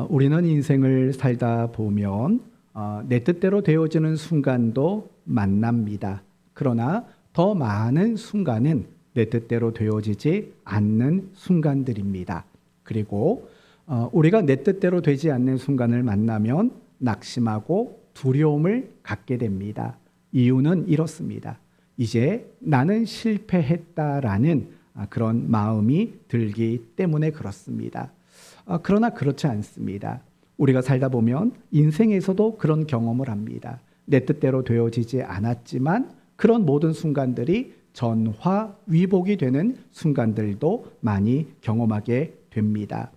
우리는 인생을 살다 보면 내 뜻대로 되어지는 순간도 만납니다. 그러나 더 많은 순간은 내 뜻대로 되어지지 않는 순간들입니다. 그리고 우리가 내 뜻대로 되지 않는 순간을 만나면 낙심하고 두려움을 갖게 됩니다. 이유는 이렇습니다. 이제 나는 실패했다라는 그런 마음이 들기 때문에 그렇습니다. 그러나 그렇지 않습니다. 우리가 살다 보면 인생에서도 그런 경험을 합니다. 내 뜻대로 되어지지 않았지만 그런 모든 순간들이 전화위복이 되는 순간들도 많이 경험하게 됩니다.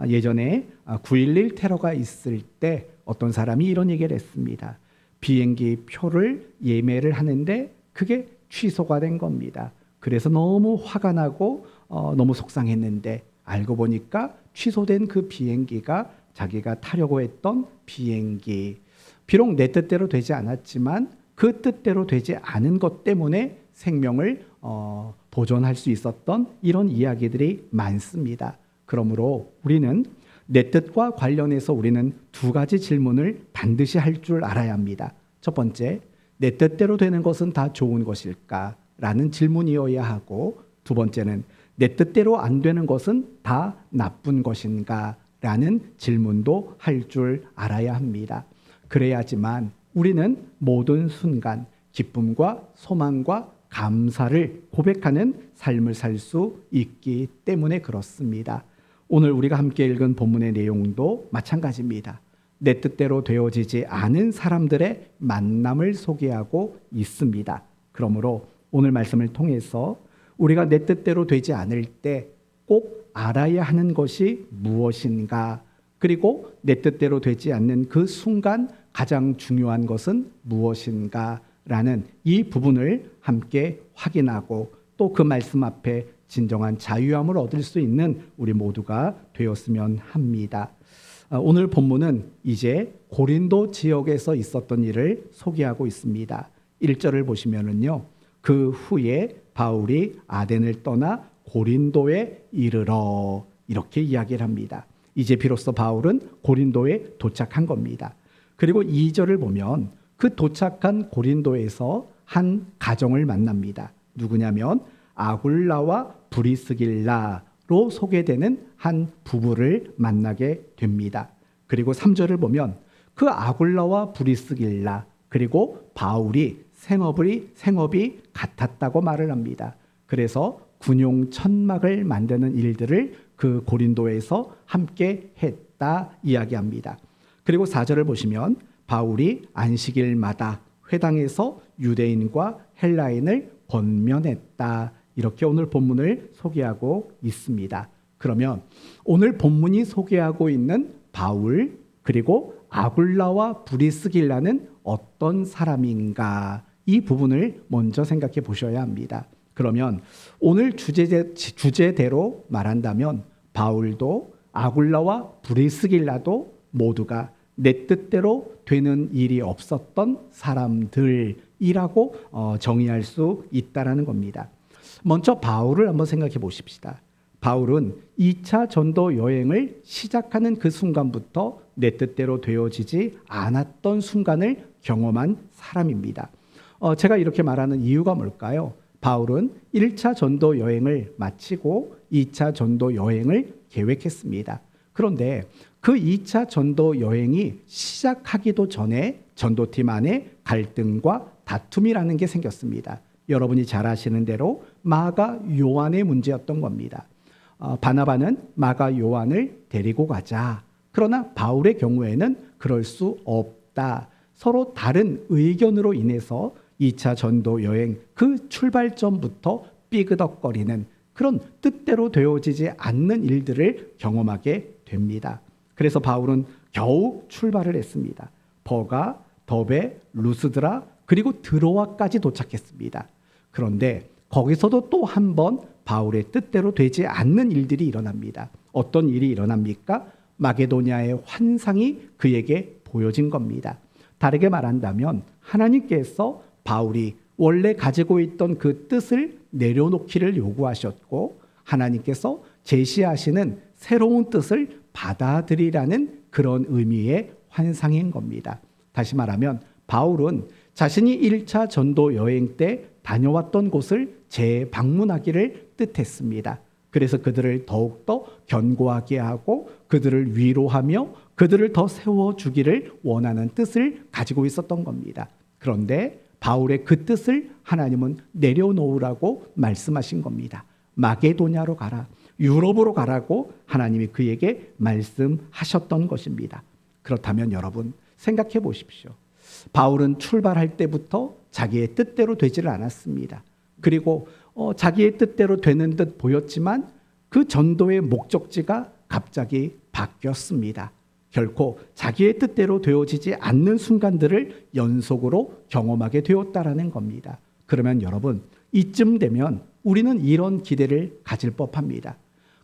예전에 9.11 테러가 있을 때 어떤 사람이 이런 얘기를 했습니다. 비행기 표를 예매를 하는데 그게 취소가 된 겁니다. 그래서 너무 화가 나고 너무 속상했는데 알고 보니까 취소된 그 비행기가 자기가 타려고 했던 비행기. 비록 내 뜻대로 되지 않았지만 그 뜻대로 되지 않은 것 때문에 생명을 보존할 수 있었던 이런 이야기들이 많습니다. 그러므로 우리는 내 뜻과 관련해서 우리는 두 가지 질문을 반드시 할 줄 알아야 합니다. 첫 번째, 내 뜻대로 되는 것은 다 좋은 것일까? 라는 질문이어야 하고, 두 번째는 내 뜻대로 안 되는 것은 다 나쁜 것인가? 라는 질문도 할 줄 알아야 합니다. 그래야지만 우리는 모든 순간 기쁨과 소망과 감사를 고백하는 삶을 살 수 있기 때문에 그렇습니다. 오늘 우리가 함께 읽은 본문의 내용도 마찬가지입니다. 내 뜻대로 되어지지 않은 사람들의 만남을 소개하고 있습니다. 그러므로 오늘 말씀을 통해서 우리가 내 뜻대로 되지 않을 때 꼭 알아야 하는 것이 무엇인가, 그리고 내 뜻대로 되지 않는 그 순간 가장 중요한 것은 무엇인가 라는 이 부분을 함께 확인하고 또 그 말씀 앞에 진정한 자유함을 얻을 수 있는 우리 모두가 되었으면 합니다. 오늘 본문은 이제 고린도 지역에서 있었던 일을 소개하고 있습니다. 1절을 보시면은요, 그 후에 바울이 아덴을 떠나 고린도에 이르러 이렇게 이야기를 합니다. 이제 비로소 바울은 고린도에 도착한 겁니다. 그리고 2절을 보면 그 도착한 고린도에서 한 가정을 만납니다. 누구냐면 아굴라와 브리스길라로 소개되는 한 부부를 만나게 됩니다. 그리고 3절을 보면 그 아굴라와 브리스길라 그리고 바울이 생업이 같았다고 말을 합니다. 그래서 군용 천막을 만드는 일들을 그 고린도에서 함께 했다 이야기합니다. 그리고 4절을 보시면 바울이 안식일마다 회당에서 유대인과 헬라인을 권면했다. 이렇게 오늘 본문을 소개하고 있습니다. 그러면 오늘 본문이 소개하고 있는 바울 그리고 아굴라와 브리스길라는 어떤 사람인가, 이 부분을 먼저 생각해 보셔야 합니다. 그러면 오늘 주제대로 말한다면 바울도 아굴라와 브리스길라도 모두가 내 뜻대로 되는 일이 없었던 사람들이라고 정의할 수 있다라는 겁니다. 먼저 바울을 한번 생각해 보십시다. 바울은 2차 전도 여행을 시작하는 그 순간부터 내 뜻대로 되어지지 않았던 순간을 경험한 사람입니다. 제가 이렇게 말하는 이유가 뭘까요? 바울은 1차 전도 여행을 마치고 2차 전도 여행을 계획했습니다. 그런데 그 2차 전도 여행이 시작하기도 전에 전도팀 안에 갈등과 다툼이라는 게 생겼습니다. 여러분이 잘 아시는 대로 마가 요한의 문제였던 겁니다. 바나바는 마가 요한을 데리고 가자. 그러나 바울의 경우에는 그럴 수 없다. 서로 다른 의견으로 인해서 2차 전도 여행 그 출발점부터 삐그덕거리는 그런 뜻대로 되어지지 않는 일들을 경험하게 됩니다. 그래서 바울은 겨우 출발을 했습니다. 버가, 더베, 루스드라 그리고 드로아까지 도착했습니다. 그런데 거기서도 또 한 번 바울의 뜻대로 되지 않는 일들이 일어납니다. 어떤 일이 일어납니까? 마게도냐의 환상이 그에게 보여진 겁니다. 다르게 말한다면 하나님께서 바울이 원래 가지고 있던 그 뜻을 내려놓기를 요구하셨고 하나님께서 제시하시는 새로운 뜻을 받아들이라는 그런 의미의 환상인 겁니다. 다시 말하면 바울은 자신이 1차 전도 여행 때 다녀왔던 곳을 재방문하기를 뜻했습니다. 그래서 그들을 더욱더 견고하게 하고 그들을 위로하며 그들을 더 세워주기를 원하는 뜻을 가지고 있었던 겁니다. 그런데 바울의 그 뜻을 하나님은 내려놓으라고 말씀하신 겁니다. 마게도냐로 가라, 유럽으로 가라고 하나님이 그에게 말씀하셨던 것입니다. 그렇다면 여러분 생각해 보십시오. 바울은 출발할 때부터 자기의 뜻대로 되지를 않았습니다. 그리고 자기의 뜻대로 되는 듯 보였지만 그 전도의 목적지가 갑자기 바뀌었습니다. 결코 자기의 뜻대로 되어지지 않는 순간들을 연속으로 경험하게 되었다라는 겁니다. 그러면 여러분 이쯤 되면 우리는 이런 기대를 가질 법합니다.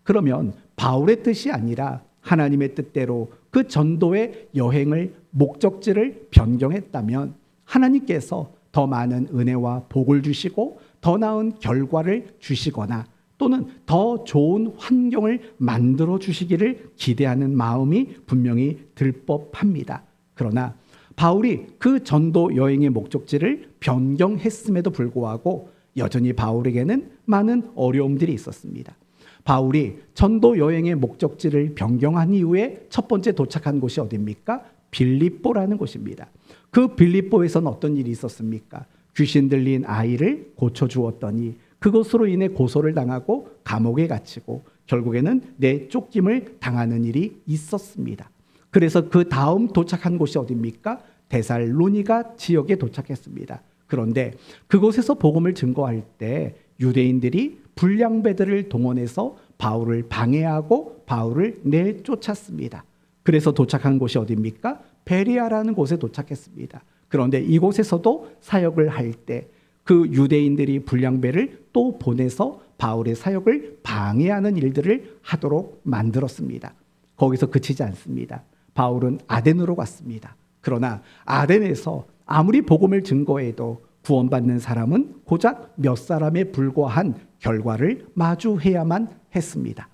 그러면 바울의 뜻이 아니라 하나님의 뜻대로 그 전도의 여행을 목적지를 변경했다면 하나님께서 더 많은 은혜와 복을 주시고 더 나은 결과를 주시거나 또는 더 좋은 환경을 만들어 주시기를 기대하는 마음이 분명히 들 법합니다. 그러나 바울이 그 전도 여행의 목적지를 변경했음에도 불구하고 여전히 바울에게는 많은 어려움들이 있었습니다. 바울이 전도 여행의 목적지를 변경한 이후에 첫 번째 도착한 곳이 어디입니까? 빌립보라는 곳입니다. 그 빌립보에서는 어떤 일이 있었습니까? 귀신 들린 아이를 고쳐주었더니 그것으로 인해 고소를 당하고 감옥에 갇히고 결국에는 내쫓김을 당하는 일이 있었습니다. 그래서 그 다음 도착한 곳이 어디입니까? 데살로니가 지역에 도착했습니다. 그런데 그곳에서 복음을 증거할 때 유대인들이 불량배들을 동원해서 바울을 방해하고 바울을 내쫓았습니다. 그래서 도착한 곳이 어디입니까? 베리아라는 곳에 도착했습니다. 그런데 이곳에서도 사역을 할 때 그 유대인들이 불량배를 또 보내서 바울의 사역을 방해하는 일들을 하도록 만들었습니다. 거기서 그치지 않습니다. 바울은 아덴으로 갔습니다. 그러나 아덴에서 아무리 복음을 증거해도 구원받는 사람은 고작 몇 사람에 불과한 결과를 마주해야만 했습니다.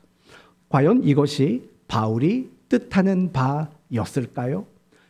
과연 이것이 바울이 뜻하는 바였을까요?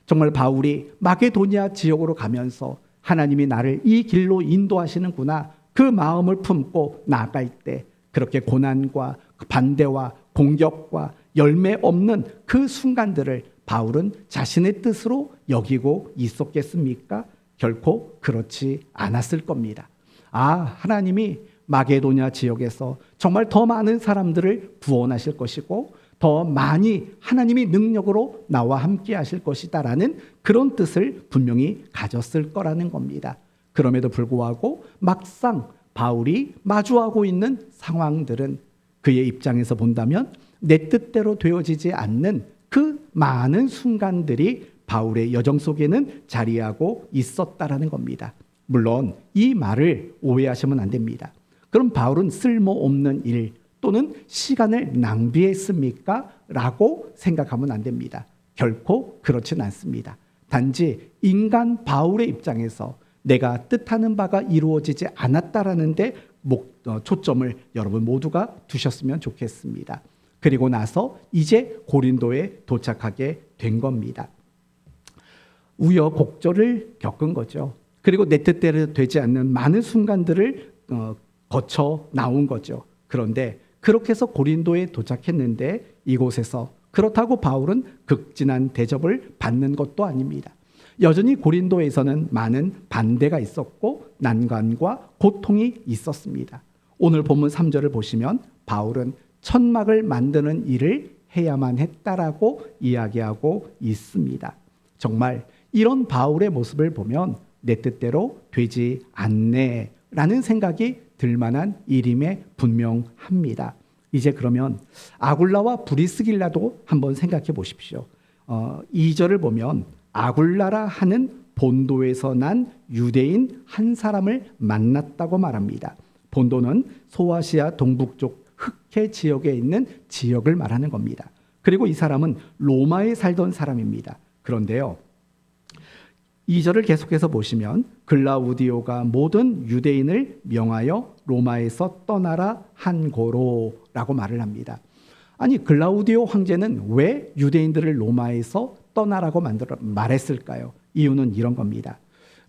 정말 바울이 마게도니아 지역으로 가면서 하나님이 나를 이 길로 인도하시는구나 그 마음을 품고 나아갈 때 그렇게 고난과 반대와 공격과 열매 없는 그 순간들을 바울은 자신의 뜻으로 여기고 있었겠습니까? 결코 그렇지 않았을 겁니다. 하나님이 마게도냐 지역에서 정말 더 많은 사람들을 구원하실 것이고 더 많이 하나님이 능력으로 나와 함께 하실 것이다라는 그런 뜻을 분명히 가졌을 거라는 겁니다. 그럼에도 불구하고 막상 바울이 마주하고 있는 상황들은 그의 입장에서 본다면 내 뜻대로 되어지지 않는 그 많은 순간들이 바울의 여정 속에는 자리하고 있었다라는 겁니다. 물론 이 말을 오해하시면 안 됩니다. 그럼 바울은 쓸모없는 일 또는 시간을 낭비했습니까? 라고 생각하면 안 됩니다. 결코 그렇진 않습니다. 단지 인간 바울의 입장에서 내가 뜻하는 바가 이루어지지 않았다라는 데 초점을 여러분 모두가 두셨으면 좋겠습니다. 그리고 나서 이제 고린도에 도착하게 된 겁니다. 우여곡절을 겪은 거죠. 그리고 내 뜻대로 되지 않는 많은 순간들을 거쳐 나온 거죠. 그런데 그렇게 해서 고린도에 도착했는데 이곳에서 그렇다고 바울은 극진한 대접을 받는 것도 아닙니다. 여전히 고린도에서는 많은 반대가 있었고 난관과 고통이 있었습니다. 오늘 본문 3절을 보시면 바울은 천막을 만드는 일을 해야만 했다라고 이야기하고 있습니다. 정말 이런 바울의 모습을 보면 내 뜻대로 되지 않네라는 생각이 들만한 일임에 분명합니다. 이제 그러면 아굴라와 브리스길라도 한번 생각해 보십시오. 2절을 보면 아굴라라 하는 본도에서 난 유대인 한 사람을 만났다고 말합니다. 본도는 소아시아 동북쪽 흑해 지역에 있는 지역을 말하는 겁니다. 그리고 이 사람은 로마에 살던 사람입니다. 그런데요, 2절을 계속해서 보시면 글라우디오가 모든 유대인을 명하여 로마에서 떠나라 한 고로라고 말을 합니다. 아니 글라우디오 황제는 왜 유대인들을 로마에서 떠나라고 말했을까요? 이유는 이런 겁니다.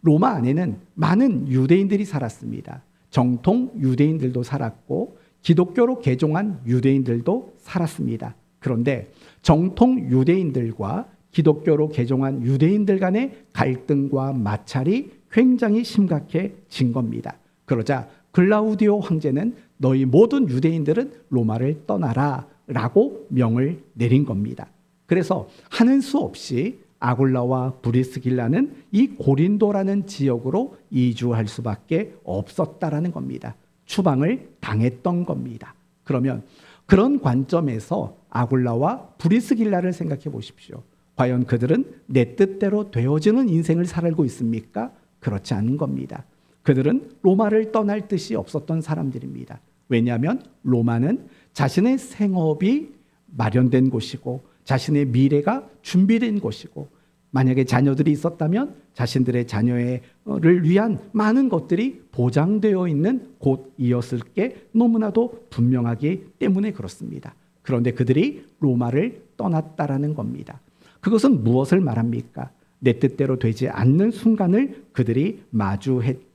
로마 안에는 많은 유대인들이 살았습니다. 정통 유대인들도 살았고 기독교로 개종한 유대인들도 살았습니다. 그런데 정통 유대인들과 기독교로 개종한 유대인들 간의 갈등과 마찰이 굉장히 심각해진 겁니다. 그러자 글라우디오 황제는 너희 모든 유대인들은 로마를 떠나라 라고 명을 내린 겁니다. 그래서 하는 수 없이 아굴라와 브리스길라는 이 고린도라는 지역으로 이주할 수밖에 없었다라는 겁니다. 추방을 당했던 겁니다. 그러면 그런 관점에서 아굴라와 브리스길라를 생각해 보십시오. 과연 그들은 내 뜻대로 되어지는 인생을 살고 있습니까? 그렇지 않은 겁니다. 그들은 로마를 떠날 뜻이 없었던 사람들입니다. 왜냐하면 로마는 자신의 생업이 마련된 곳이고 자신의 미래가 준비된 곳이고 만약에 자녀들이 있었다면 자신들의 자녀를 위한 많은 것들이 보장되어 있는 곳이었을 게 너무나도 분명하기 때문에 그렇습니다. 그런데 그들이 로마를 떠났다라는 겁니다. 그것은 무엇을 말합니까? 내 뜻대로 되지 않는 순간을 그들이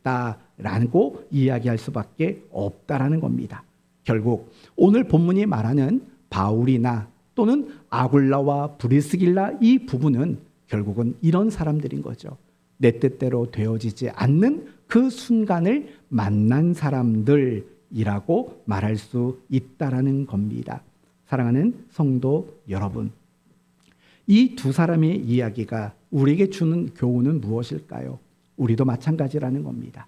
마주했다라고 이야기할 수밖에 없다라는 겁니다. 결국 오늘 본문이 말하는 바울이나 또는 아굴라와 브리스길라 이 부분은 결국은 이런 사람들인 거죠. 내 뜻대로 되어지지 않는 그 순간을 만난 사람들이라고 말할 수 있다라는 겁니다. 사랑하는 성도 여러분, 이 두 사람의 이야기가 우리에게 주는 교훈은 무엇일까요? 우리도 마찬가지라는 겁니다.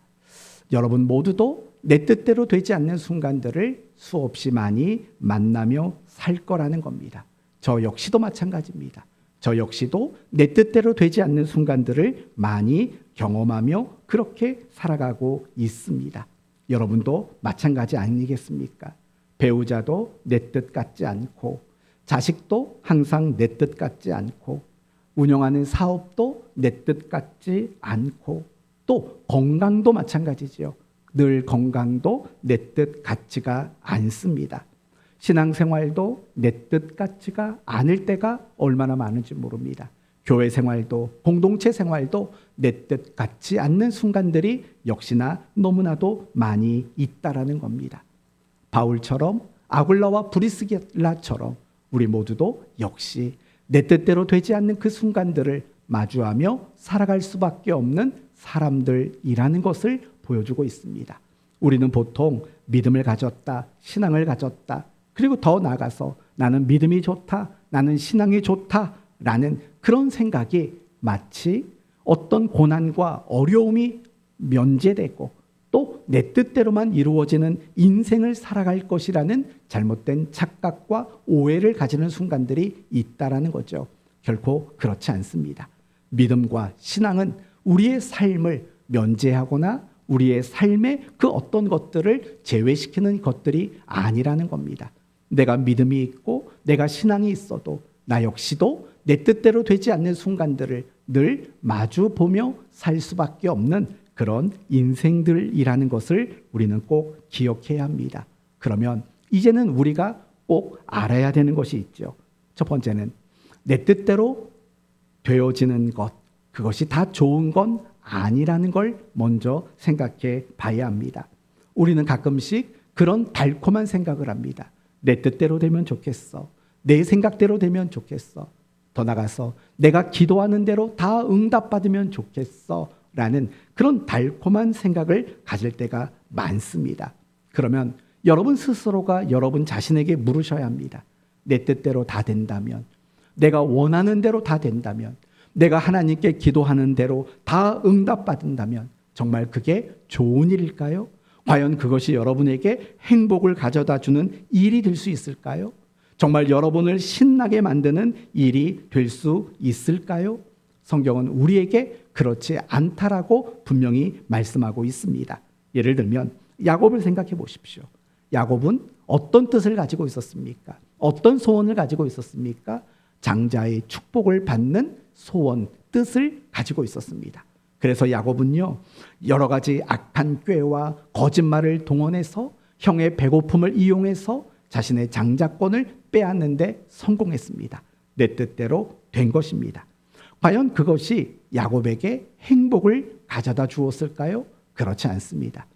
여러분 모두도 내 뜻대로 되지 않는 순간들을 수없이 많이 만나며 살 거라는 겁니다. 저 역시도 마찬가지입니다. 저 역시도 내 뜻대로 되지 않는 순간들을 많이 경험하며 그렇게 살아가고 있습니다. 여러분도 마찬가지 아니겠습니까? 배우자도 내 뜻 같지 않고 자식도 항상 내 뜻 같지 않고 운영하는 사업도 내 뜻 같지 않고 또 건강도 마찬가지지요. 늘 건강도 내 뜻 같지가 않습니다. 신앙생활도 내 뜻 같지가 않을 때가 얼마나 많은지 모릅니다. 교회 생활도 공동체 생활도 내 뜻 같지 않는 순간들이 역시나 너무나도 많이 있다라는 겁니다. 바울처럼 아굴라와 브리스길라처럼 우리 모두도 역시 내 뜻대로 되지 않는 그 순간들을 마주하며 살아갈 수밖에 없는 사람들이라는 것을 보여주고 있습니다. 우리는 보통 믿음을 가졌다, 신앙을 가졌다, 그리고 더 나아가서 나는 믿음이 좋다, 나는 신앙이 좋다라는 그런 생각이 마치 어떤 고난과 어려움이 면제되고 또 내 뜻대로만 이루어지는 인생을 살아갈 것이라는 잘못된 착각과 오해를 가지는 순간들이 있다라는 거죠. 결코 그렇지 않습니다. 믿음과 신앙은 우리의 삶을 면제하거나 우리의 삶의 그 어떤 것들을 제외시키는 것들이 아니라는 겁니다. 내가 믿음이 있고 내가 신앙이 있어도 나 역시도 내 뜻대로 되지 않는 순간들을 늘 마주 보며 살 수밖에 없는 그런 인생들이라는 것을 우리는 꼭 기억해야 합니다. 그러면 이제는 우리가 꼭 알아야 되는 것이 있죠. 첫 번째는 내 뜻대로 되어지는 것, 그것이 다 좋은 건 아니라는 걸 먼저 생각해 봐야 합니다. 우리는 가끔씩 그런 달콤한 생각을 합니다. 내 뜻대로 되면 좋겠어. 내 생각대로 되면 좋겠어. 더 나가서 내가 기도하는 대로 다 응답받으면 좋겠어 라는 그런 달콤한 생각을 가질 때가 많습니다. 그러면 여러분 스스로가 여러분 자신에게 물으셔야 합니다. 내 뜻대로 다 된다면, 내가 원하는 대로 다 된다면, 내가 하나님께 기도하는 대로 다 응답받는다면 정말 그게 좋은 일일까요? 과연 그것이 여러분에게 행복을 가져다 주는 일이 될 수 있을까요? 정말 여러분을 신나게 만드는 일이 될 수 있을까요? 성경은 우리에게 그렇지 않다라고 분명히 말씀하고 있습니다. 예를 들면 야곱을 생각해 보십시오. 야곱은 어떤 뜻을 가지고 있었습니까? 어떤 소원을 가지고 있었습니까? 장자의 축복을 받는 소원, 뜻을 가지고 있었습니다. 그래서 야곱은요, 여러 가지 악한 꾀와 거짓말을 동원해서 형의 배고픔을 이용해서 자신의 장자권을 빼앗는데 성공했습니다. 내 뜻대로 된 것입니다. 과연 그것이 야곱에게 행복을 가져다 주었을까요? 그렇지 않습니다.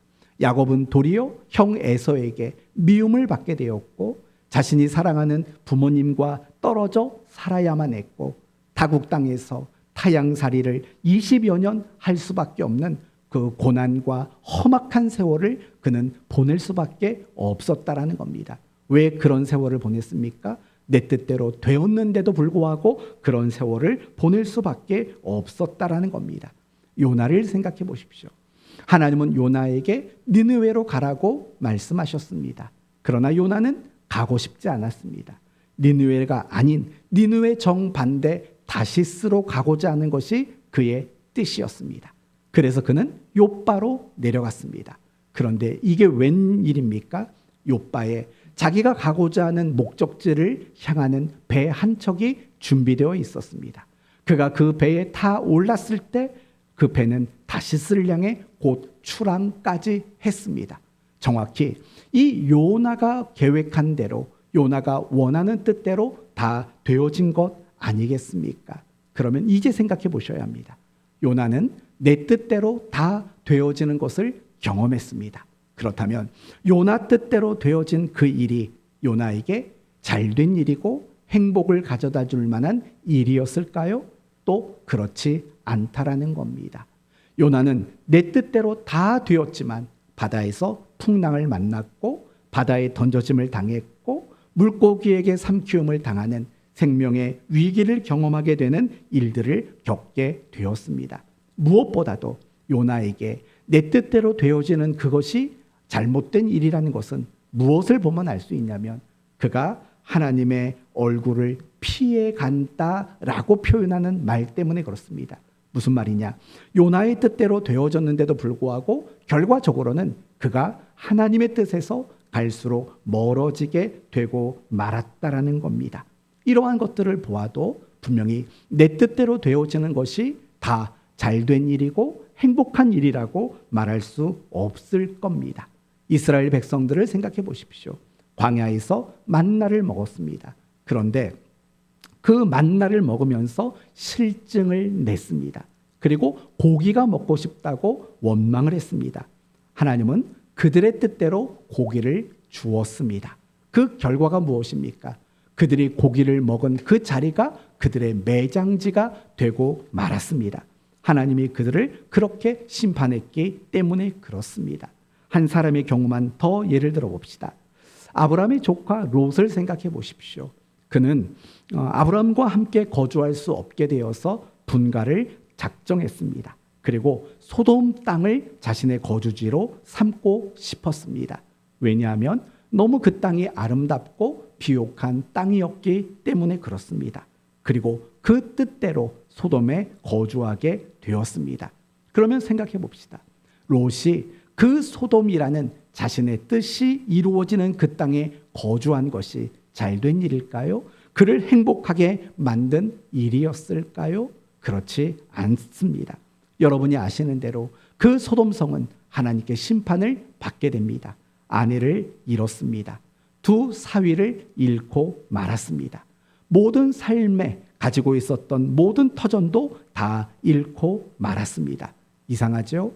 야곱은 도리어 형 에서에게 미움을 받게 되었고 자신이 사랑하는 부모님과 떨어져 살아야만 했고 타국 땅에서 타양살이를 20여 년 할 수밖에 없는 그 고난과 험악한 세월을 그는 보낼 수밖에 없었다라는 겁니다. 왜 그런 세월을 보냈습니까? 내 뜻대로 되었는데도 불구하고 그런 세월을 보낼 수밖에 없었다라는 겁니다. 요나를 생각해 보십시오. 하나님은 요나에게 니느웨로 가라고 말씀하셨습니다. 그러나 요나는 가고 싶지 않았습니다. 니느웨가 아닌 니느웨 정반대 다시스로 가고자 하는 것이 그의 뜻이었습니다. 그래서 그는 욥바로 내려갔습니다. 그런데 이게 웬일입니까? 욥바에 자기가 가고자 하는 목적지를 향하는 배 한 척이 준비되어 있었습니다. 그가 그 배에 타 올랐을 때 그 배는 다시스를 향해 곧 출항까지 했습니다. 정확히 이 요나가 계획한 대로, 요나가 원하는 뜻대로 다 되어진 것 아니겠습니까? 그러면 이제 생각해 보셔야 합니다. 요나는 내 뜻대로 다 되어지는 것을 경험했습니다. 그렇다면 요나 뜻대로 되어진 그 일이 요나에게 잘된 일이고 행복을 가져다 줄 만한 일이었을까요? 또 그렇지 않다라는 겁니다. 요나는 내 뜻대로 다 되었지만 바다에서 풍랑을 만났고 바다에 던져짐을 당했고 물고기에게 삼키움을 당하는 생명의 위기를 경험하게 되는 일들을 겪게 되었습니다. 무엇보다도 요나에게 내 뜻대로 되어지는 그것이 잘못된 일이라는 것은 무엇을 보면 알 수 있냐면 그가 하나님의 얼굴을 피해 간다라고 표현하는 말 때문에 그렇습니다. 무슨 말이냐? 요나의 뜻대로 되어졌는데도 불구하고 결과적으로는 그가 하나님의 뜻에서 갈수록 멀어지게 되고 말았다라는 겁니다. 이러한 것들을 보아도 분명히 내 뜻대로 되어지는 것이 다 잘된 일이고 행복한 일이라고 말할 수 없을 겁니다. 이스라엘 백성들을 생각해 보십시오. 광야에서 만나를 먹었습니다. 그런데 그 만나를 먹으면서 실증을 냈습니다. 그리고 고기가 먹고 싶다고 원망을 했습니다. 하나님은 그들의 뜻대로 고기를 주었습니다. 그 결과가 무엇입니까? 그들이 고기를 먹은 그 자리가 그들의 매장지가 되고 말았습니다. 하나님이 그들을 그렇게 심판했기 때문에 그렇습니다. 한 사람의 경우만 더 예를 들어 봅시다. 아브라함의 조카 롯을 생각해 보십시오. 그는 아브라함과 함께 거주할 수 없게 되어서 분가를 작정했습니다. 그리고 소돔 땅을 자신의 거주지로 삼고 싶었습니다. 왜냐하면 너무 그 땅이 아름답고 비옥한 땅이었기 때문에 그렇습니다. 그리고 그 뜻대로 소돔에 거주하게 되었습니다. 그러면 생각해 봅시다. 롯이 그 소돔이라는 자신의 뜻이 이루어지는 그 땅에 거주한 것이 잘된 일일까요? 그를 행복하게 만든 일이었을까요? 그렇지 않습니다. 여러분이 아시는 대로 그 소돔성은 하나님께 심판을 받게 됩니다. 아내를 잃었습니다. 두 사위를 잃고 말았습니다. 모든 삶에 가지고 있었던 모든 터전도 다 잃고 말았습니다. 이상하죠?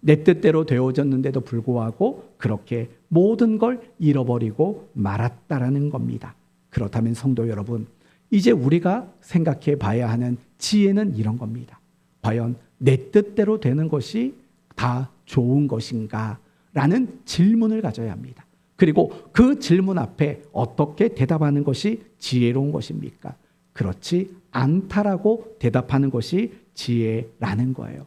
내 뜻대로 되어졌는데도 불구하고 그렇게 모든 걸 잃어버리고 말았다라는 겁니다. 그렇다면 성도 여러분, 이제 우리가 생각해 봐야 하는 지혜는 이런 겁니다. 과연 내 뜻대로 되는 것이 다 좋은 것인가? 라는 질문을 가져야 합니다. 그리고 그 질문 앞에 어떻게 대답하는 것이 지혜로운 것입니까? 그렇지 않다라고 대답하는 것이 지혜라는 거예요.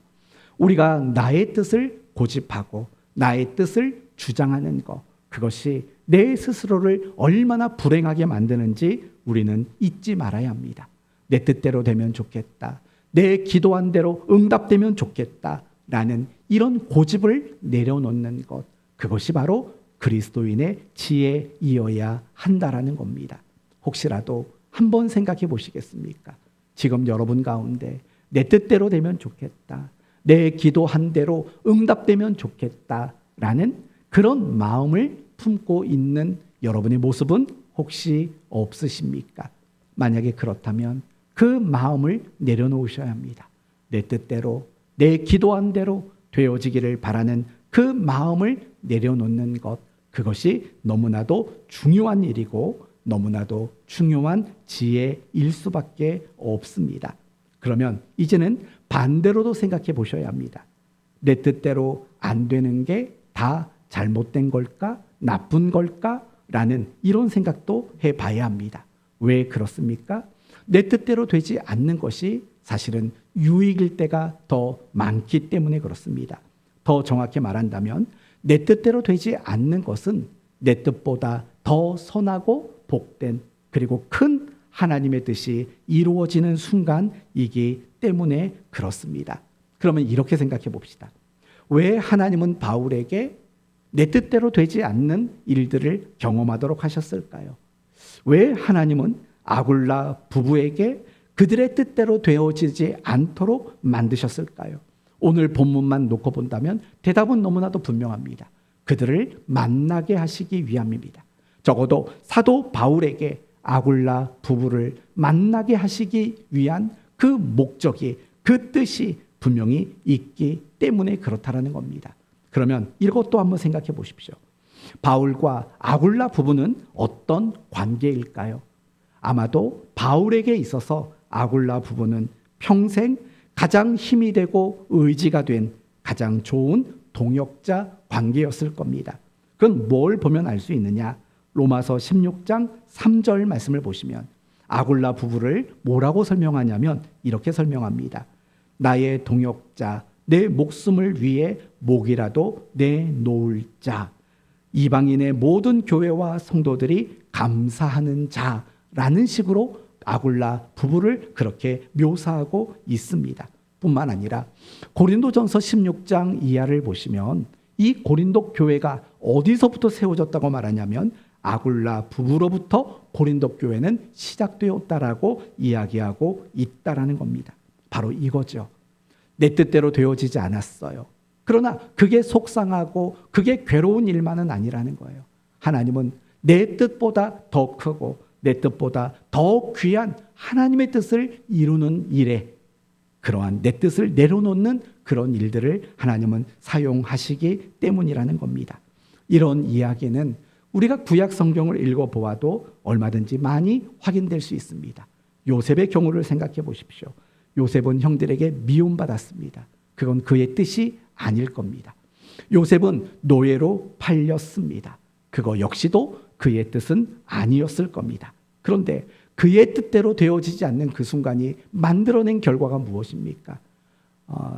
우리가 나의 뜻을 고집하고 나의 뜻을 주장하는 것, 그것이 내 스스로를 얼마나 불행하게 만드는지 우리는 잊지 말아야 합니다. 내 뜻대로 되면 좋겠다. 내 기도한 대로 응답되면 좋겠다. 라는 이런 고집을 내려놓는 것, 그것이 바로 그리스도인의 지혜이어야 한다라는 겁니다. 혹시라도 한번 생각해 보시겠습니까? 지금 여러분 가운데 내 뜻대로 되면 좋겠다. 내 기도한 대로 응답되면 좋겠다라는 그런 마음을 품고 있는 여러분의 모습은 혹시 없으십니까? 만약에 그렇다면 그 마음을 내려놓으셔야 합니다. 내 뜻대로, 내 기도한 대로 되어지기를 바라는 그 마음을 내려놓는 것, 그것이 너무나도 중요한 일이고 너무나도 중요한 지혜일 수밖에 없습니다. 그러면 이제는 반대로도 생각해 보셔야 합니다. 내 뜻대로 안 되는 게 다 잘못된 걸까? 나쁜 걸까? 라는 이런 생각도 해봐야 합니다. 왜 그렇습니까? 내 뜻대로 되지 않는 것이 사실은 유익일 때가 더 많기 때문에 그렇습니다. 더 정확히 말한다면 내 뜻대로 되지 않는 것은 내 뜻보다 더 선하고 복된 그리고 큰 하나님의 뜻이 이루어지는 순간이기 때문에 그렇습니다. 그러면 이렇게 생각해 봅시다. 왜 하나님은 바울에게 내 뜻대로 되지 않는 일들을 경험하도록 하셨을까요? 왜 하나님은 아굴라 부부에게 그들의 뜻대로 되어지지 않도록 만드셨을까요? 오늘 본문만 놓고 본다면 대답은 너무나도 분명합니다. 그들을 만나게 하시기 위함입니다. 적어도 사도 바울에게 아굴라 부부를 만나게 하시기 위한 그 목적이, 그 뜻이 분명히 있기 때문에 그렇다라는 겁니다. 그러면 이것도 한번 생각해 보십시오. 바울과 아굴라 부부는 어떤 관계일까요? 아마도 바울에게 있어서 아굴라 부부는 평생 가장 힘이 되고 의지가 된 가장 좋은 동역자 관계였을 겁니다. 그건 뭘 보면 알 수 있느냐? 로마서 16장 3절 말씀을 보시면 아굴라 부부를 뭐라고 설명하냐면 이렇게 설명합니다. 나의 동역자, 내 목숨을 위해 목이라도 내놓을 자, 이방인의 모든 교회와 성도들이 감사하는 자라는 식으로 아굴라 부부를 그렇게 묘사하고 있습니다. 뿐만 아니라 고린도전서 16장 이하를 보시면 이 고린도 교회가 어디서부터 세워졌다고 말하냐면 아굴라 부부로부터 고린도 교회는 시작되었다라고 이야기하고 있다라는 겁니다. 바로 이거죠. 내 뜻대로 되어지지 않았어요. 그러나 그게 속상하고 그게 괴로운 일만은 아니라는 거예요. 하나님은 내 뜻보다 더 크고 내 뜻보다 더 귀한 하나님의 뜻을 이루는 일에 그러한 내 뜻을 내려놓는 그런 일들을 하나님은 사용하시기 때문이라는 겁니다. 이런 이야기는 우리가 구약 성경을 읽어보아도 얼마든지 많이 확인될 수 있습니다. 요셉의 경우를 생각해 보십시오. 요셉은 형들에게 미움받았습니다. 그건 그의 뜻이 아닐 겁니다. 요셉은 노예로 팔렸습니다. 그거 역시도 그의 뜻은 아니었을 겁니다. 그런데 그의 뜻대로 되어지지 않는 그 순간이 만들어낸 결과가 무엇입니까?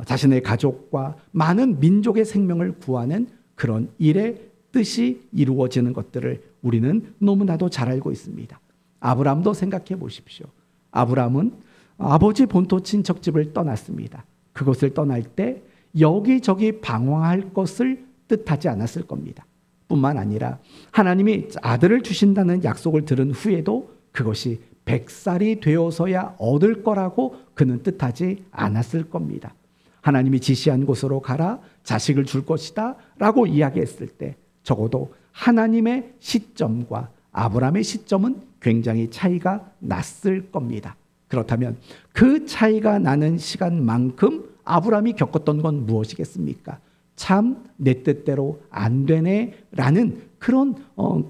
자신의 가족과 많은 민족의 생명을 구하는 그런 일의 뜻이 이루어지는 것들을 우리는 너무나도 잘 알고 있습니다. 아브라함도 생각해 보십시오. 아브라함은 아버지 본토 친척집을 떠났습니다. 그것을 떠날 때 여기저기 방황할 것을 뜻하지 않았을 겁니다. 뿐만 아니라 하나님이 아들을 주신다는 약속을 들은 후에도 그것이 100살이 되어서야 얻을 거라고 그는 뜻하지 않았을 겁니다. 하나님이 지시한 곳으로 가라, 자식을 줄 것이다 라고 이야기했을 때 적어도 하나님의 시점과 아브라함의 시점은 굉장히 차이가 났을 겁니다. 그렇다면 그 차이가 나는 시간만큼 아브라함이 겪었던 건 무엇이겠습니까? 참 내 뜻대로 안 되네 라는 그런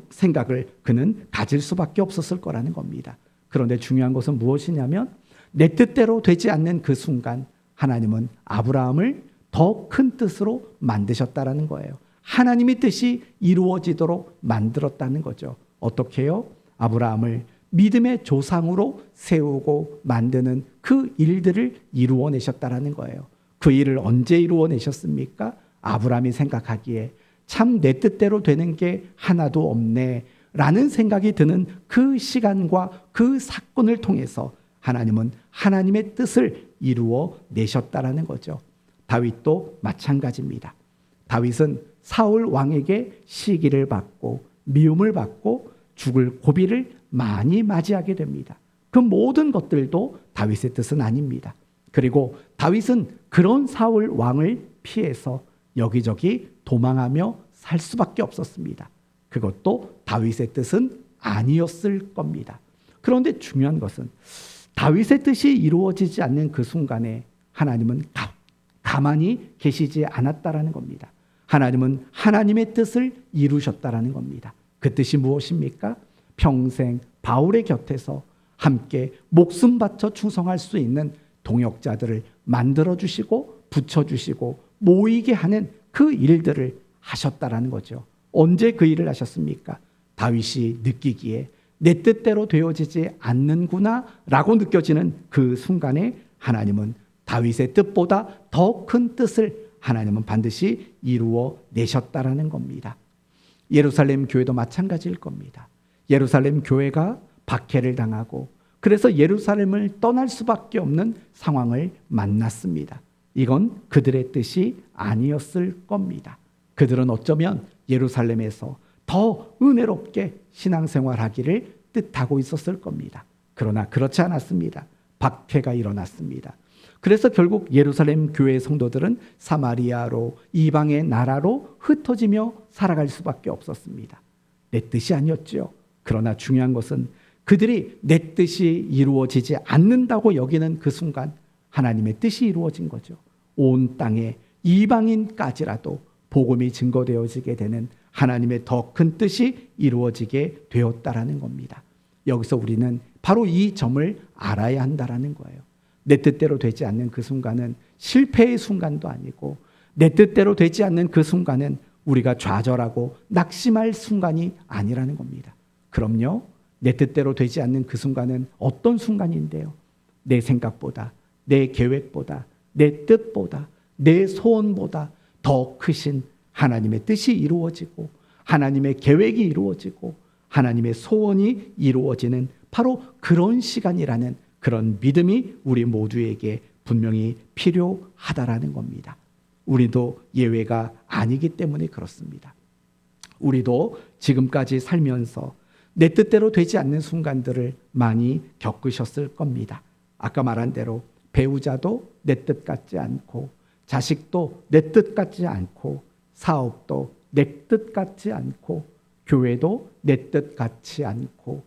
생각을 그는 가질 수밖에 없었을 거라는 겁니다. 그런데 중요한 것은 무엇이냐면 내 뜻대로 되지 않는 그 순간 하나님은 아브라함을 더 큰 뜻으로 만드셨다라는 거예요. 하나님의 뜻이 이루어지도록 만들었다는 거죠. 어떻게요? 아브라함을 믿음의 조상으로 세우고 만드는 그 일들을 이루어내셨다라는 거예요. 그 일을 언제 이루어내셨습니까? 아브라함이 생각하기에 참 내 뜻대로 되는 게 하나도 없네 라는 생각이 드는 그 시간과 그 사건을 통해서 하나님은 하나님의 뜻을 이루어내셨다라는 거죠. 다윗도 마찬가지입니다. 다윗은 사울 왕에게 시기를 받고 미움을 받고 죽을 고비를 많이 맞이하게 됩니다. 그 모든 것들도 다윗의 뜻은 아닙니다. 그리고 다윗은 그런 사울 왕을 피해서 여기저기 도망하며 살 수밖에 없었습니다. 그것도 다윗의 뜻은 아니었을 겁니다. 그런데 중요한 것은 다윗의 뜻이 이루어지지 않는 그 순간에 하나님은 가만히 계시지 않았다라는 겁니다. 하나님은 하나님의 뜻을 이루셨다라는 겁니다. 그 뜻이 무엇입니까? 평생 바울의 곁에서 함께 목숨 바쳐 충성할 수 있는 동역자들을 만들어주시고 붙여주시고 모이게 하는 그 일들을 하셨다라는 거죠. 언제 그 일을 하셨습니까? 다윗이 느끼기에 내 뜻대로 되어지지 않는구나 라고 느껴지는 그 순간에 하나님은 다윗의 뜻보다 더 큰 뜻을 하나님은 반드시 이루어 내셨다라는 겁니다. 예루살렘 교회도 마찬가지일 겁니다. 예루살렘 교회가 박해를 당하고 그래서 예루살렘을 떠날 수밖에 없는 상황을 만났습니다. 이건 그들의 뜻이 아니었을 겁니다. 그들은 어쩌면 예루살렘에서 더 은혜롭게 신앙생활하기를 뜻하고 있었을 겁니다. 그러나 그렇지 않았습니다. 박해가 일어났습니다. 그래서 결국 예루살렘 교회 성도들은 사마리아로 이방의 나라로 흩어지며 살아갈 수밖에 없었습니다. 내 뜻이 아니었죠. 그러나 중요한 것은 그들이 내 뜻이 이루어지지 않는다고 여기는 그 순간 하나님의 뜻이 이루어진 거죠. 온 땅에 이방인까지라도 복음이 증거되어지게 되는 하나님의 더 큰 뜻이 이루어지게 되었다라는 겁니다. 여기서 우리는 바로 이 점을 알아야 한다라는 거예요. 내 뜻대로 되지 않는 그 순간은 실패의 순간도 아니고 내 뜻대로 되지 않는 그 순간은 우리가 좌절하고 낙심할 순간이 아니라는 겁니다. 그럼요, 내 뜻대로 되지 않는 그 순간은 어떤 순간인데요? 내 생각보다, 내 계획보다, 내 뜻보다, 내 소원보다 더 크신 하나님의 뜻이 이루어지고 하나님의 계획이 이루어지고 하나님의 소원이 이루어지는 바로 그런 시간이라는 그런 믿음이 우리 모두에게 분명히 필요하다라는 겁니다. 우리도 예외가 아니기 때문에 그렇습니다. 우리도 지금까지 살면서 내 뜻대로 되지 않는 순간들을 많이 겪으셨을 겁니다. 아까 말한 대로 배우자도 내 뜻 같지 않고 자식도 내 뜻 같지 않고 사업도 내 뜻 같지 않고 교회도 내 뜻 같지 않고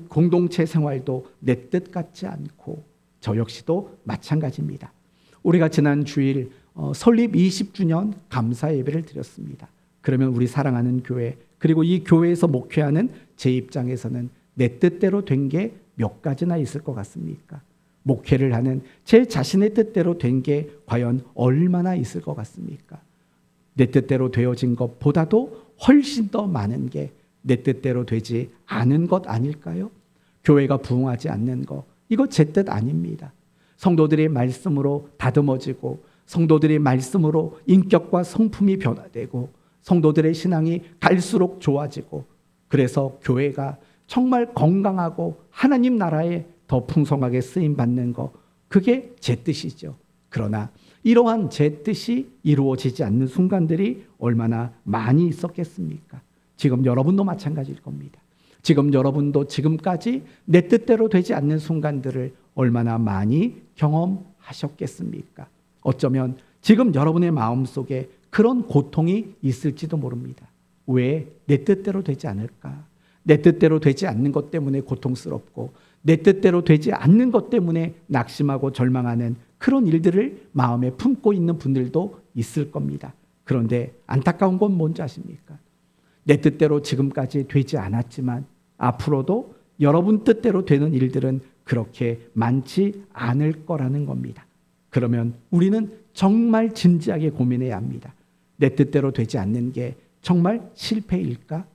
공동체 생활도 내 뜻 같지 않고 저 역시도 마찬가지입니다. 우리가 지난 주일 설립 20주년 감사 예배를 드렸습니다. 그러면 우리 사랑하는 교회 그리고 이 교회에서 목회하는 제 입장에서는 내 뜻대로 된 게 몇 가지나 있을 것 같습니까? 목회를 하는 제 자신의 뜻대로 된 게 과연 얼마나 있을 것 같습니까? 내 뜻대로 되어진 것보다도 훨씬 더 많은 게 내 뜻대로 되지 않은 것 아닐까요? 교회가 부흥하지 않는 것, 이거 제 뜻 아닙니다. 성도들의 말씀으로 다듬어지고 성도들의 말씀으로 인격과 성품이 변화되고 성도들의 신앙이 갈수록 좋아지고 그래서 교회가 정말 건강하고 하나님 나라에 더 풍성하게 쓰임받는 것, 그게 제 뜻이죠. 그러나 이러한 제 뜻이 이루어지지 않는 순간들이 얼마나 많이 있었겠습니까? 지금 여러분도 마찬가지일 겁니다. 지금 여러분도 지금까지 내 뜻대로 되지 않는 순간들을 얼마나 많이 경험하셨겠습니까? 어쩌면 지금 여러분의 마음속에 그런 고통이 있을지도 모릅니다. 왜 내 뜻대로 되지 않을까? 내 뜻대로 되지 않는 것 때문에 고통스럽고 내 뜻대로 되지 않는 것 때문에 낙심하고 절망하는 그런 일들을 마음에 품고 있는 분들도 있을 겁니다. 그런데 안타까운 건 뭔지 아십니까? 내 뜻대로 지금까지 되지 않았지만 앞으로도 여러분 뜻대로 되는 일들은 그렇게 많지 않을 거라는 겁니다. 그러면 우리는 정말 진지하게 고민해야 합니다. 내 뜻대로 되지 않는 게 정말 실패일까?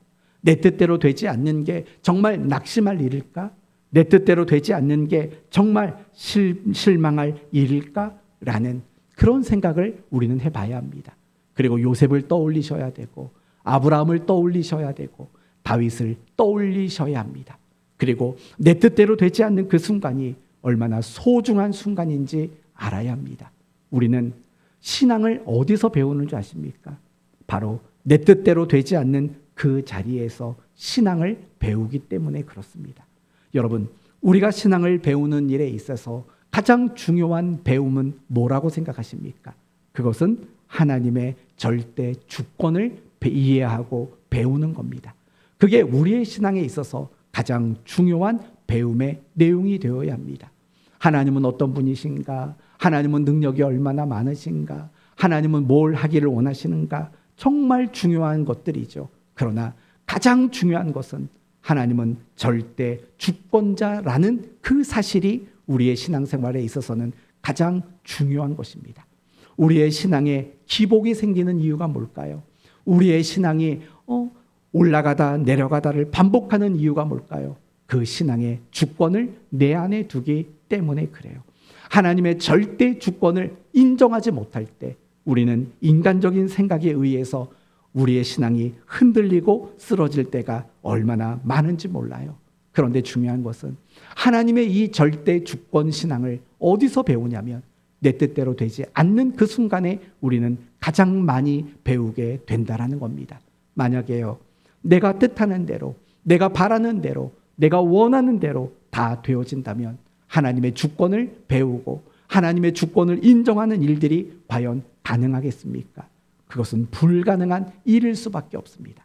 내 뜻대로 되지 않는 게 정말 낙심할 일일까? 내 뜻대로 되지 않는 게 정말 실망할 일일까? 라는 그런 생각을 우리는 해봐야 합니다. 그리고 요셉을 떠올리셔야 되고 아브라함을 떠올리셔야 되고 다윗을 떠올리셔야 합니다. 그리고 내 뜻대로 되지 않는 그 순간이 얼마나 소중한 순간인지 알아야 합니다. 우리는 신앙을 어디서 배우는 줄 아십니까? 바로 내 뜻대로 되지 않는 그 자리에서 신앙을 배우기 때문에 그렇습니다. 여러분, 우리가 신앙을 배우는 일에 있어서 가장 중요한 배움은 뭐라고 생각하십니까? 그것은 하나님의 절대 주권을 이해하고 배우는 겁니다. 그게 우리의 신앙에 있어서 가장 중요한 배움의 내용이 되어야 합니다. 하나님은 어떤 분이신가? 하나님은 능력이 얼마나 많으신가? 하나님은 뭘 하기를 원하시는가? 정말 중요한 것들이죠. 그러나 가장 중요한 것은 하나님은 절대 주권자라는 그 사실이 우리의 신앙생활에 있어서는 가장 중요한 것입니다. 우리의 신앙에 기복이 생기는 이유가 뭘까요? 우리의 신앙이 올라가다 내려가다를 반복하는 이유가 뭘까요? 그 신앙의 주권을 내 안에 두기 때문에 그래요. 하나님의 절대 주권을 인정하지 못할 때 우리는 인간적인 생각에 의해서 우리의 신앙이 흔들리고 쓰러질 때가 얼마나 많은지 몰라요. 그런데 중요한 것은 하나님의 이 절대 주권 신앙을 어디서 배우냐면 내 뜻대로 되지 않는 그 순간에 우리는 가장 많이 배우게 된다라는 겁니다. 만약에요, 내가 뜻하는 대로, 내가 바라는 대로, 내가 원하는 대로 다 되어진다면 하나님의 주권을 배우고 하나님의 주권을 인정하는 일들이 과연 가능하겠습니까? 그것은 불가능한 일일 수밖에 없습니다.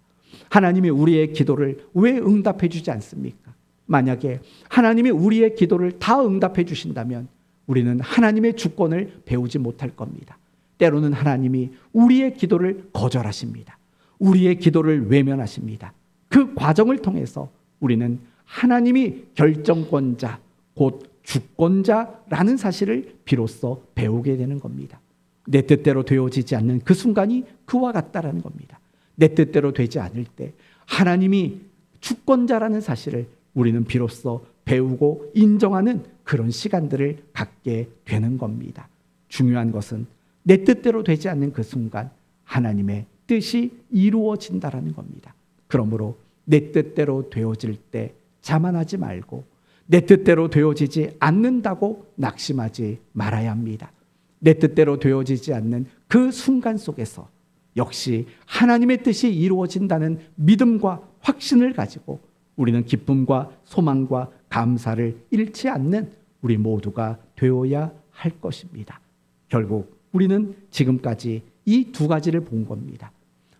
하나님이 우리의 기도를 왜 응답해 주지 않습니까? 만약에 하나님이 우리의 기도를 다 응답해 주신다면 우리는 하나님의 주권을 배우지 못할 겁니다. 때로는 하나님이 우리의 기도를 거절하십니다. 우리의 기도를 외면하십니다. 그 과정을 통해서 우리는 하나님이 결정권자, 곧 주권자라는 사실을 비로소 배우게 되는 겁니다. 내 뜻대로 되어지지 않는 그 순간이 그와 같다라는 겁니다. 내 뜻대로 되지 않을 때 하나님이 주권자라는 사실을 우리는 비로소 배우고 인정하는 그런 시간들을 갖게 되는 겁니다. 중요한 것은 내 뜻대로 되지 않는 그 순간 하나님의 뜻이 이루어진다라는 겁니다. 그러므로 내 뜻대로 되어질 때 자만하지 말고 내 뜻대로 되어지지 않는다고 낙심하지 말아야 합니다. 내 뜻대로 되어지지 않는 그 순간 속에서 역시 하나님의 뜻이 이루어진다는 믿음과 확신을 가지고 우리는 기쁨과 소망과 감사를 잃지 않는 우리 모두가 되어야 할 것입니다. 결국 우리는 지금까지 이 두 가지를 본 겁니다.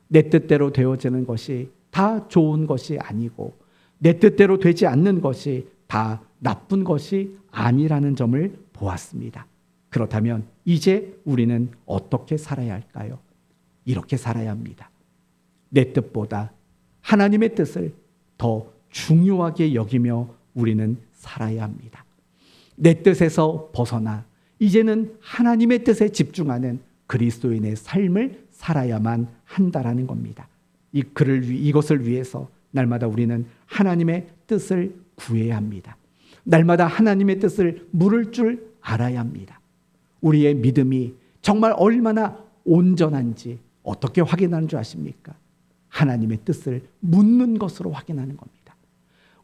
내 뜻대로 되어지는 것이 다 좋은 것이 아니고 내 뜻대로 되지 않는 것이 다 나쁜 것이 아니라는 점을 보았습니다. 그렇다면 이제 우리는 어떻게 살아야 할까요? 이렇게 살아야 합니다. 내 뜻보다 하나님의 뜻을 더 중요하게 여기며 우리는 살아야 합니다. 내 뜻에서 벗어나 이제는 하나님의 뜻에 집중하는 그리스도인의 삶을 살아야만 한다라는 겁니다. 이것을 위해서 날마다 우리는 하나님의 뜻을 구해야 합니다. 날마다 하나님의 뜻을 물을 줄 알아야 합니다. 우리의 믿음이 정말 얼마나 온전한지 어떻게 확인하는 줄 아십니까? 하나님의 뜻을 묻는 것으로 확인하는 겁니다.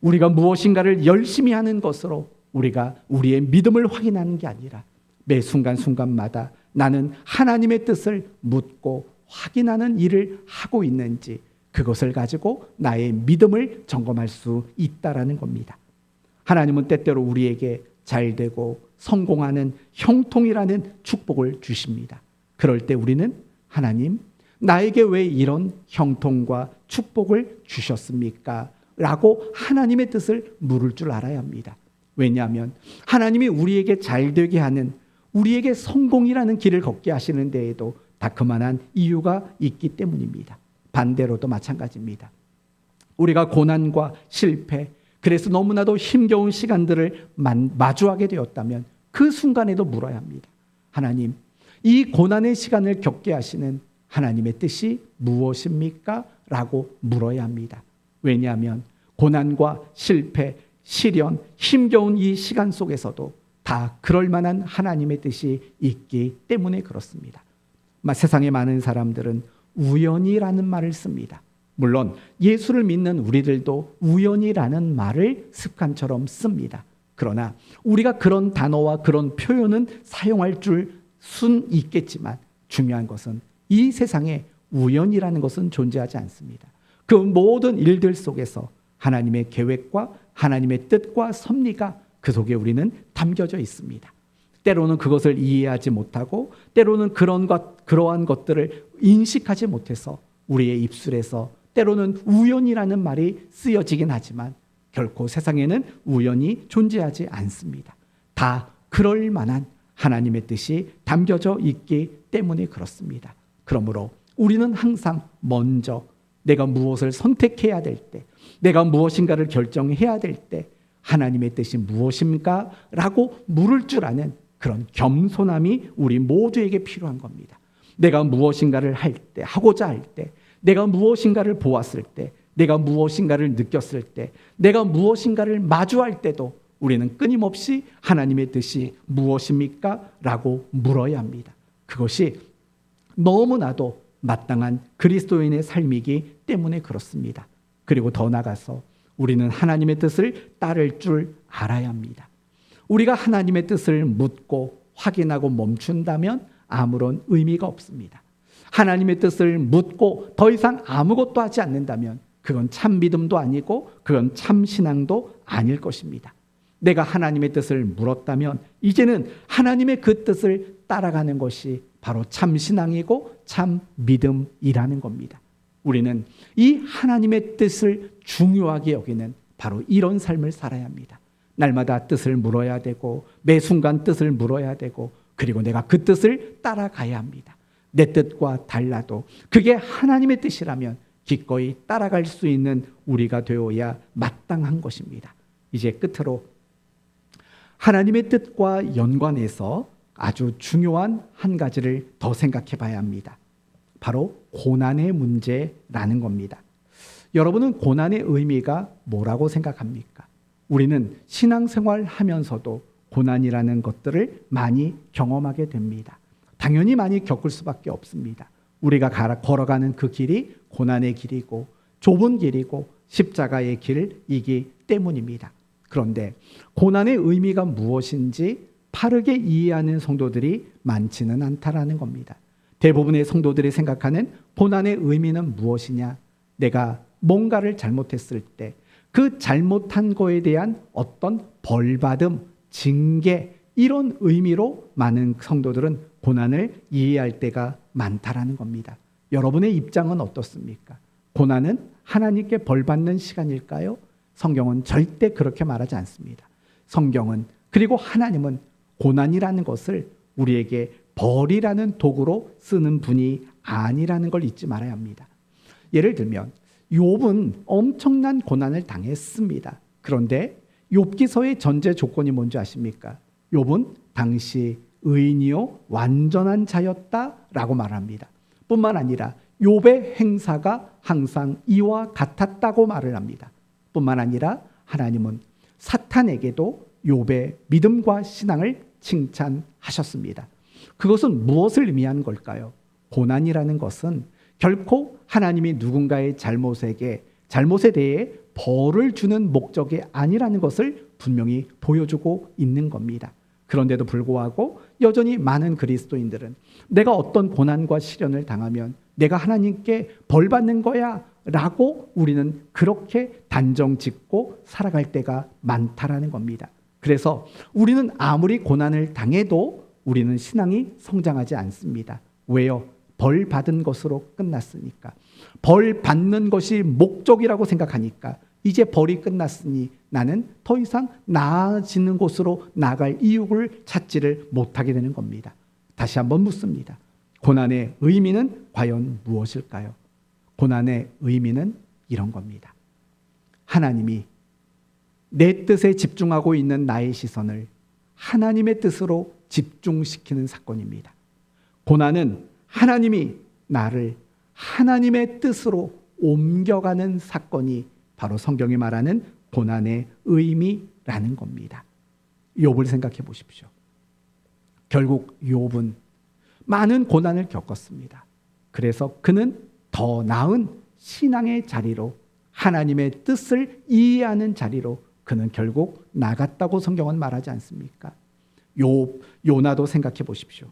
우리가 무엇인가를 열심히 하는 것으로 우리가 우리의 믿음을 확인하는 게 아니라 매 순간순간마다 나는 하나님의 뜻을 묻고 확인하는 일을 하고 있는지 그것을 가지고 나의 믿음을 점검할 수 있다라는 겁니다. 하나님은 때때로 우리에게 잘되고 성공하는 형통이라는 축복을 주십니다. 그럴 때 우리는 하나님, 나에게 왜 이런 형통과 축복을 주셨습니까? 라고 하나님의 뜻을 물을 줄 알아야 합니다. 왜냐하면 하나님이 우리에게 잘되게 하는, 우리에게 성공이라는 길을 걷게 하시는 데에도 다 그만한 이유가 있기 때문입니다. 반대로도 마찬가지입니다. 우리가 고난과 실패, 그래서 너무나도 힘겨운 시간들을 마주하게 되었다면 그 순간에도 물어야 합니다. 하나님, 이 고난의 시간을 겪게 하시는 하나님의 뜻이 무엇입니까? 라고 물어야 합니다. 왜냐하면 고난과 실패, 시련, 힘겨운 이 시간 속에서도 다 그럴 만한 하나님의 뜻이 있기 때문에 그렇습니다. 세상에 많은 사람들은 우연이라는 말을 씁니다. 물론 예수를 믿는 우리들도 우연이라는 말을 습관처럼 씁니다. 그러나 우리가 그런 단어와 그런 표현은 사용할 수는 있겠지만 중요한 것은 이 세상에 우연이라는 것은 존재하지 않습니다. 그 모든 일들 속에서 하나님의 계획과 하나님의 뜻과 섭리가 그 속에 우리는 담겨져 있습니다. 때로는 그것을 이해하지 못하고 때로는 그러한 것들을 인식하지 못해서 우리의 입술에서 때로는 우연이라는 말이 쓰여지긴 하지만 결코 세상에는 우연이 존재하지 않습니다. 다 그럴 만한 하나님의 뜻이 담겨져 있기 때문에 그렇습니다. 그러므로 우리는 항상 먼저 내가 무엇을 선택해야 될 때, 내가 무엇인가를 결정해야 될 때 하나님의 뜻이 무엇입니까? 라고 물을 줄 아는 그런 겸손함이 우리 모두에게 필요한 겁니다. 내가 무엇인가를 할 때, 하고자 할 때, 내가 무엇인가를 보았을 때, 내가 무엇인가를 느꼈을 때, 내가 무엇인가를 마주할 때도 우리는 끊임없이 하나님의 뜻이 무엇입니까? 라고 물어야 합니다. 그것이 너무나도 마땅한 그리스도인의 삶이기 때문에 그렇습니다. 그리고 더 나아가서 우리는 하나님의 뜻을 따를 줄 알아야 합니다. 우리가 하나님의 뜻을 묻고 확인하고 멈춘다면 아무런 의미가 없습니다. 하나님의 뜻을 묻고 더 이상 아무것도 하지 않는다면 그건 참 믿음도 아니고 그건 참 신앙도 아닐 것입니다. 내가 하나님의 뜻을 물었다면 이제는 하나님의 그 뜻을 따라가는 것이 바로 참 신앙이고 참 믿음이라는 겁니다. 우리는 이 하나님의 뜻을 중요하게 여기는 바로 이런 삶을 살아야 합니다. 날마다 뜻을 물어야 되고 매 순간 뜻을 물어야 되고 그리고 내가 그 뜻을 따라가야 합니다. 내 뜻과 달라도 그게 하나님의 뜻이라면 기꺼이 따라갈 수 있는 우리가 되어야 마땅한 것입니다. 이제 끝으로 하나님의 뜻과 연관해서 아주 중요한 한 가지를 더 생각해 봐야 합니다. 바로 고난의 문제라는 겁니다. 여러분은 고난의 의미가 뭐라고 생각합니까? 우리는 신앙생활 하면서도 고난이라는 것들을 많이 경험하게 됩니다. 당연히 많이 겪을 수밖에 없습니다. 우리가 걸어가는 그 길이 고난의 길이고 좁은 길이고 십자가의 길이기 때문입니다. 그런데 고난의 의미가 무엇인지 바르게 이해하는 성도들이 많지는 않다라는 겁니다. 대부분의 성도들이 생각하는 고난의 의미는 무엇이냐? 내가 뭔가를 잘못했을 때 그 잘못한 거에 대한 어떤 벌받음, 징계 이런 의미로 많은 성도들은 고난을 이해할 때가 많다라는 겁니다. 여러분의 입장은 어떻습니까? 고난은 하나님께 벌받는 시간일까요? 성경은 절대 그렇게 말하지 않습니다. 성경은 그리고 하나님은 고난이라는 것을 우리에게 벌이라는 도구로 쓰는 분이 아니라는 걸 잊지 말아야 합니다. 예를 들면 욥은 엄청난 고난을 당했습니다. 그런데 욥기서의 전제 조건이 뭔지 아십니까? 욥은 당시 의인이요 완전한 자였다라고 말합니다. 뿐만 아니라 욥의 행사가 항상 이와 같았다고 말을 합니다. 뿐만 아니라 하나님은 사탄에게도 욥의 믿음과 신앙을 칭찬하셨습니다. 그것은 무엇을 의미하는 걸까요? 고난이라는 것은 결코 하나님이 누군가의 잘못에 대해 벌을 주는 목적이 아니라는 것을 분명히 보여주고 있는 겁니다. 그런데도 불구하고 여전히 많은 그리스도인들은 내가 어떤 고난과 시련을 당하면 내가 하나님께 벌 받는 거야 라고 우리는 그렇게 단정 짓고 살아갈 때가 많다라는 겁니다. 그래서 우리는 아무리 고난을 당해도 우리는 신앙이 성장하지 않습니다. 왜요? 벌 받은 것으로 끝났으니까. 벌 받는 것이 목적이라고 생각하니까 이제 벌이 끝났으니 나는 더 이상 나아지는 곳으로 나갈 이유를 찾지를 못하게 되는 겁니다. 다시 한번 묻습니다. 고난의 의미는 과연 무엇일까요? 고난의 의미는 이런 겁니다. 하나님이 내 뜻에 집중하고 있는 나의 시선을 하나님의 뜻으로 집중시키는 사건입니다. 고난은 하나님이 나를 하나님의 뜻으로 옮겨가는 사건이 바로 성경이 말하는 고난의 의미라는 겁니다. 욥을 생각해 보십시오. 결국 욥은 많은 고난을 겪었습니다. 그래서 그는 더 나은 신앙의 자리로 하나님의 뜻을 이해하는 자리로 그는 결국 나갔다고 성경은 말하지 않습니까? 요나도 생각해 보십시오.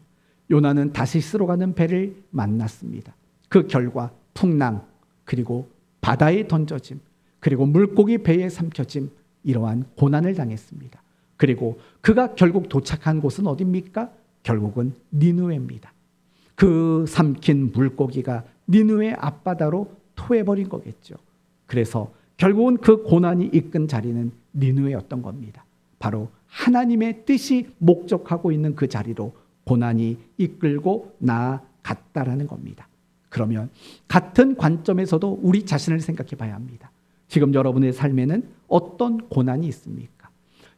요나는 다시스로 가는 배를 만났습니다. 그 결과 풍랑 그리고 바다에 던져짐 그리고 물고기 배에 삼켜짐 이러한 고난을 당했습니다. 그리고 그가 결국 도착한 곳은 어디입니까? 결국은 니느웨입니다. 그 삼킨 물고기가 니느웨 앞바다로 토해버린 거겠죠. 그래서 결국은 그 고난이 이끈 자리는 니느웨였던 겁니다. 바로 하나님의 뜻이 목적하고 있는 그 자리로 고난이 이끌고 나아갔다라는 겁니다. 그러면 같은 관점에서도 우리 자신을 생각해 봐야 합니다. 지금 여러분의 삶에는 어떤 고난이 있습니까?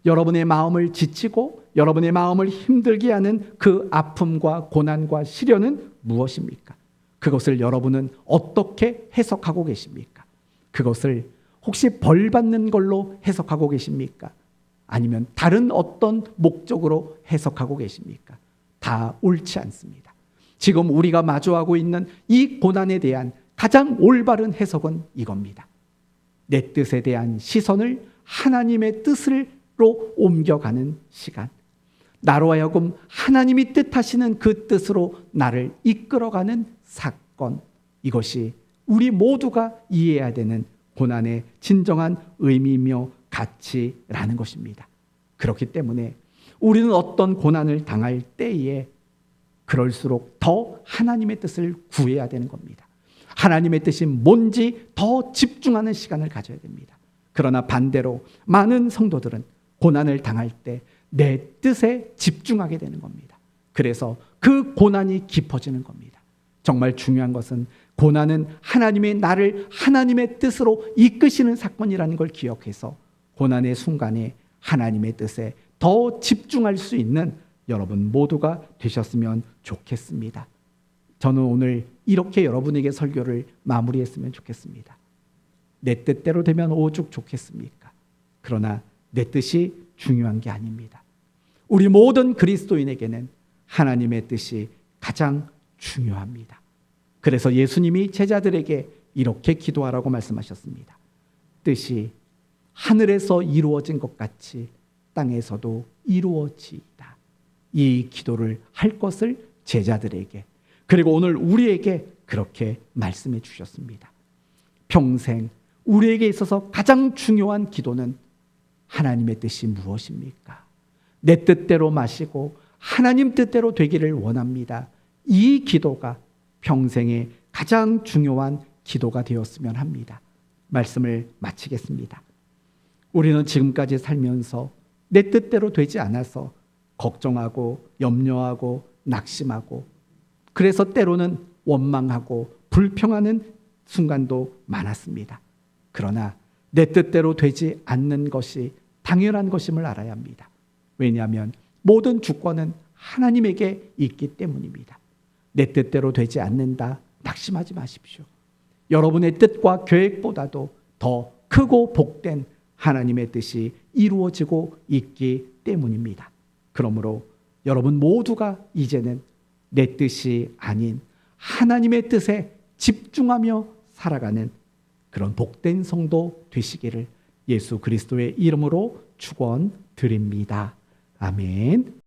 여러분의 마음을 지치고 여러분의 마음을 힘들게 하는 그 아픔과 고난과 시련은 무엇입니까? 그것을 여러분은 어떻게 해석하고 계십니까? 그것을 혹시 벌 받는 걸로 해석하고 계십니까? 아니면 다른 어떤 목적으로 해석하고 계십니까? 다 옳지 않습니다. 지금 우리가 마주하고 있는 이 고난에 대한 가장 올바른 해석은 이겁니다. 내 뜻에 대한 시선을 하나님의 뜻으로 옮겨가는 시간. 나로 하여금 하나님이 뜻하시는 그 뜻으로 나를 이끌어가는 사건. 이것이 우리 모두가 이해해야 되는 고난의 진정한 의미며 가치라는 것입니다. 그렇기 때문에 우리는 어떤 고난을 당할 때에 그럴수록 더 하나님의 뜻을 구해야 되는 겁니다. 하나님의 뜻이 뭔지 더 집중하는 시간을 가져야 됩니다. 그러나 반대로 많은 성도들은 고난을 당할 때 내 뜻에 집중하게 되는 겁니다. 그래서 그 고난이 깊어지는 겁니다. 정말 중요한 것은 고난은 하나님의 나를 하나님의 뜻으로 이끄시는 사건이라는 걸 기억해서 고난의 순간에 하나님의 뜻에 더 집중할 수 있는 여러분 모두가 되셨으면 좋겠습니다. 저는 오늘 이렇게 여러분에게 설교를 마무리했으면 좋겠습니다. 내 뜻대로 되면 오죽 좋겠습니까? 그러나 내 뜻이 중요한 게 아닙니다. 우리 모든 그리스도인에게는 하나님의 뜻이 가장 중요합니다. 그래서 예수님이 제자들에게 이렇게 기도하라고 말씀하셨습니다. 뜻이 하늘에서 이루어진 것 같이 땅에서도 이루어지이다. 이 기도를 할 것을 제자들에게 그리고 오늘 우리에게 그렇게 말씀해 주셨습니다. 평생 우리에게 있어서 가장 중요한 기도는 하나님의 뜻이 무엇입니까? 내 뜻대로 마시고 하나님 뜻대로 되기를 원합니다. 이 기도가 평생의 가장 중요한 기도가 되었으면 합니다. 말씀을 마치겠습니다. 우리는 지금까지 살면서 내 뜻대로 되지 않아서 걱정하고 염려하고 낙심하고 그래서 때로는 원망하고 불평하는 순간도 많았습니다. 그러나 내 뜻대로 되지 않는 것이 당연한 것임을 알아야 합니다. 왜냐하면 모든 주권은 하나님에게 있기 때문입니다. 내 뜻대로 되지 않는다. 낙심하지 마십시오. 여러분의 뜻과 계획보다도 더 크고 복된 하나님의 뜻이 이루어지고 있기 때문입니다. 그러므로 여러분 모두가 이제는 내 뜻이 아닌 하나님의 뜻에 집중하며 살아가는 그런 복된 성도 되시기를 예수 그리스도의 이름으로 축원드립니다. 아멘.